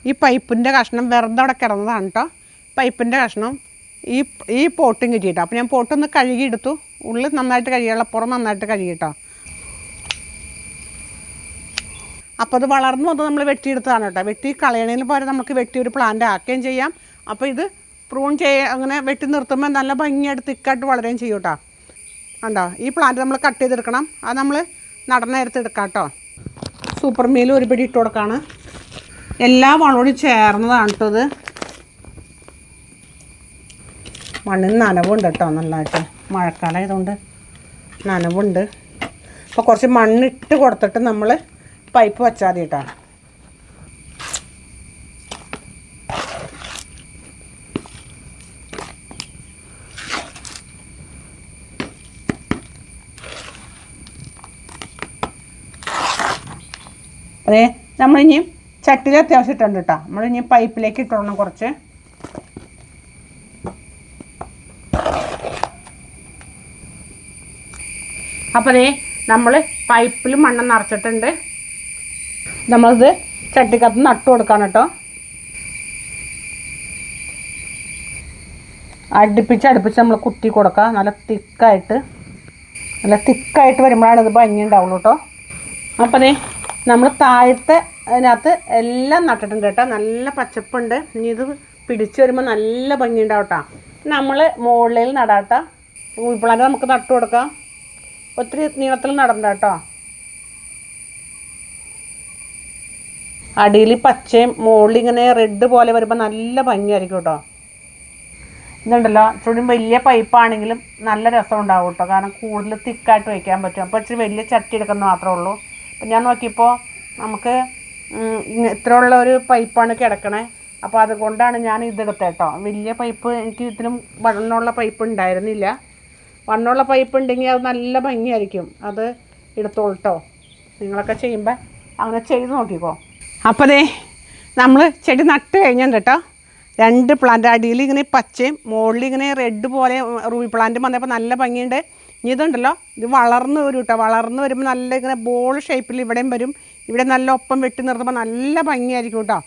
ഈ പൈപ്പിൻ്റെ കഷ്ണം വെറുതെ അവിടെ കിടന്നതാണ് കേട്ടോ. പൈപ്പിൻ്റെ കഷ്ണം ഈ പോട്ടും കിട്ടിയിട്ടോ. അപ്പോൾ ഞാൻ പോട്ടൊന്ന് കഴുകിയെടുത്തു. ഉള്ളിൽ നന്നായിട്ട് കഴുകിയുള്ള പുറം നന്നായിട്ട് കഴുകിയിട്ടോ. അപ്പോൾ അത് വളർന്നു വന്ന് നമ്മൾ വെട്ടിയെടുത്തതാണ് കേട്ടോ. വെട്ടി കളയണതിന് പകരം നമുക്ക് വെട്ടി ഒരു പ്ലാന്റ് ആക്കുകയും ചെയ്യാം. അപ്പോൾ ഇത് പ്രൂൺ അങ്ങനെ വെട്ടി നിർത്തുമ്പോൾ നല്ല ഭംഗിയായിട്ട് തിക്കായിട്ട് വളരുകയും ചെയ്യും കേട്ടോ. കണ്ടോ, ഈ പ്ലാന്റ് നമ്മൾ കട്ട് ചെയ്തെടുക്കണം. അത് നമ്മൾ നടന്ന നേരത്ത് എടുക്കാം കേട്ടോ. സൂപ്പർ മീൽ ഒരു പിടി ഇട്ട് കൊടുക്കുകയാണ്. എല്ലാ വളോടും ചേർന്നതാണ് കേട്ടോ ഇത്. മണ്ണിന് നനവുണ്ട് കേട്ടോ നല്ലതായിട്ട്. മഴക്കാലം ആയതുകൊണ്ട് നനവുണ്ട്. അപ്പോൾ കുറച്ച് മണ്ണിട്ട് കൊടുത്തിട്ട് നമ്മൾ പൈപ്പ് വെച്ചാൽ മതി കേട്ടോ. അതെ, നമ്മളിനി ചട്ടിയിൽ അത്യാവശ്യം ഇട്ടുണ്ട് കേട്ടോ. നമ്മളിനി പൈപ്പിലേക്ക് ഇട്ടോളണം കുറച്ച്. അപ്പോൾ അതേ നമ്മൾ പൈപ്പിൽ മണ്ണ് നിറച്ചിട്ടുണ്ട്. നമ്മളിത് ചട്ടിക്കകത്ത് നട്ടു കൊടുക്കണം കേട്ടോ. അടുപ്പിച്ച് നമ്മൾ കുത്തി കൊടുക്കുക. നല്ല തിക്കായിട്ട് വരുമ്പോഴാണ് ഇത് ഭംഗി ഉണ്ടാവുള്ളൂ കേട്ടോ. അപ്പോൾ അതേ നമ്മൾ താഴത്തെ അതിനകത്ത് എല്ലാം നട്ടിട്ടുണ്ട് കേട്ടോ. നല്ല പച്ചപ്പുണ്ട്. ഇനി ഇത് പിടിച്ച് വരുമ്പോൾ നല്ല ഭംഗി ഉണ്ടാവും കേട്ടോ. നമ്മൾ മുകളിൽ നടാട്ടോ. പ്ലാന്റ് നമുക്ക് നട്ടു കൊടുക്കാം. ഒത്തിരി നീളത്തിൽ നടണ്ട കേട്ടോ. അടിയിൽ പച്ചയും മുകളിൽ ഇങ്ങനെ റെഡ് പോലെ വരുമ്പോൾ നല്ല ഭംഗിയായിരിക്കും കേട്ടോ. ഇതുണ്ടല്ലോ, ചുടും വലിയ പൈപ്പാണെങ്കിലും നല്ല രസം ഉണ്ടാവും കേട്ടോ. കാരണം കൂടുതൽ തിക്കായിട്ട് വയ്ക്കാൻ പറ്റും. അപ്പോൾ ഇച്ചിരി വലിയ ചട്ടി എടുക്കുന്നത് മാത്രമേ ഉള്ളൂ. അപ്പം ഞാൻ നോക്കിയപ്പോൾ നമുക്ക് ഇത്രയുള്ള ഒരു പൈപ്പാണ് കിടക്കണേ. അപ്പോൾ അതുകൊണ്ടാണ് ഞാൻ ഇതെടുത്തത് കേട്ടോ. വലിയ പൈപ്പ് എനിക്ക് ഇതിനും വണ്ണമുള്ള പൈപ്പ് ഉണ്ടായിരുന്നില്ല. വണ്ണമുള്ള പൈപ്പ് ഉണ്ടെങ്കിൽ അത് നല്ല ഭംഗിയായിരിക്കും. അത് എടുത്തോളൂ കേട്ടോ. നിങ്ങളൊക്കെ ചെയ്യുമ്പോൾ അങ്ങനെ ചെയ്ത് നോക്കിക്കോ. അപ്പോൾ ദേ നമ്മൾ ചെടി നട്ട് കഴിഞ്ഞിട്ടുണ്ട് കേട്ടോ. 2 പ്ലാന്റ് അടിയിൽ ഇങ്ങനെ പച്ചയും മുകളിൽ ഇങ്ങനെ റെഡ് പോലെ റൂബി പ്ലാന്റ് വന്നപ്പോൾ നല്ല ഭംഗിയുണ്ട്. ഇനി ഇതുണ്ടല്ലോ, ഇത് വളർന്ന് വരും കേട്ടോ. വളർന്ന് വരുമ്പോൾ നല്ല ഇങ്ങനെ ബോൾ ഷേപ്പിൽ ഇവിടെയും വരും. ഇവിടെ നല്ല ഒപ്പം വെട്ടി നിർത്തുമ്പോൾ നല്ല ഭംഗിയായിരിക്കും കേട്ടോ.